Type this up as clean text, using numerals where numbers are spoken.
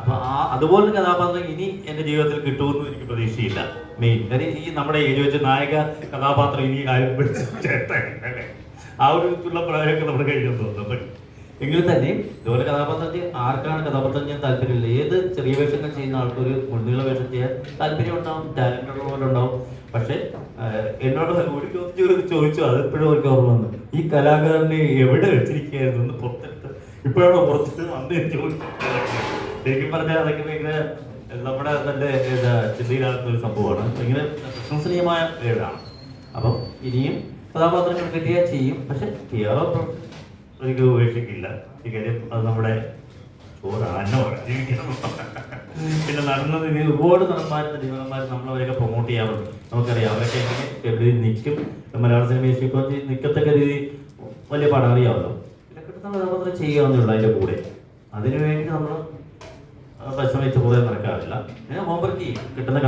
അപ്പൊ അതുപോലൊരു കഥാപാത്രം ഇനി എന്റെ ജീവിതത്തിൽ കിട്ടുമെന്ന് എനിക്ക് പ്രതീക്ഷയില്ല. മെയിൻ കാര്യം ഈ നമ്മുടെ ഏജ് വെച്ച് നായക കഥാപാത്രം ഇനി ആരും ചേർത്തല്ലേ, ആ ഒരു പ്രായമൊക്കെ നമ്മുടെ കഴിഞ്ഞെന്ന് തോന്നുന്നു. എങ്കിൽ തന്നെ ഇതുപോലെ കഥാപാത്രത്തിൽ ആർക്കാണ് കഥാപാത്രം ചെയ്യാൻ താല്പര്യമില്ല? ഏത് ചെറിയ വേഷങ്ങൾ ചെയ്യുന്ന ആൾക്കൊരു മുൻനിര വേഷം ചെയ്യാൻ താല്പര്യം ഉണ്ടാവും, ടാലന്റ് ഉള്ളവരുണ്ടാവും. പക്ഷെ എന്നോട് ഒരു ചോദിച്ചു, അതെപ്പോഴും അവർക്ക് ഓർമ്മ വന്നു, ഈ കലാകാരനെ എവിടെ വെച്ചിരിക്കുകയായിരുന്നു എന്ന് പുറത്തെടുത്ത് ഇപ്പോഴാണോ പുറത്ത് വന്ന് ചോദിച്ചു. ശരിക്കും പറഞ്ഞാൽ അതൊക്കെ ഭയങ്കര നമ്മുടെ തന്നെ ചിന്തയിലാകുന്ന ഒരു സംഭവമാണ്. ഭയങ്കര പ്രശംസനീയമായ ഏടാണ്. അപ്പം ഇനിയും കഥാപാത്രങ്ങൾ കിട്ടിയാൽ ചെയ്യും. പക്ഷെ എനിക്ക് ഉപേക്ഷിക്കില്ല. ഈ കാര്യം അത് നമ്മുടെ ചോറാന്നോടെ ജീവിക്കണം. പിന്നെ നടന്നത് ഒരുപാട് നടന്മാർ നമ്മളവരെയൊക്കെ പ്രൊമോട്ട് ചെയ്യാറുണ്ട്. നമുക്കറിയാം അവരൊക്കെ എങ്ങനെ നിൽക്കും. മലയാള സിനിമയിൽ ഇപ്പോൾ നിൽക്കത്തക്ക രീതി വലിയ പടം അറിയാമല്ലോ. പിന്നെ കിട്ടുന്ന കഥാപാത്രം ചെയ്യാവുന്നേ അതിൻ്റെ കൂടെ. അതിനുവേണ്ടി നമ്മൾ പരിശ്രമിച്ച പോലെ നടക്കാറില്ല. ഞാൻ ഹോംവർക്ക് ചെയ്യും കിട്ടുന്ന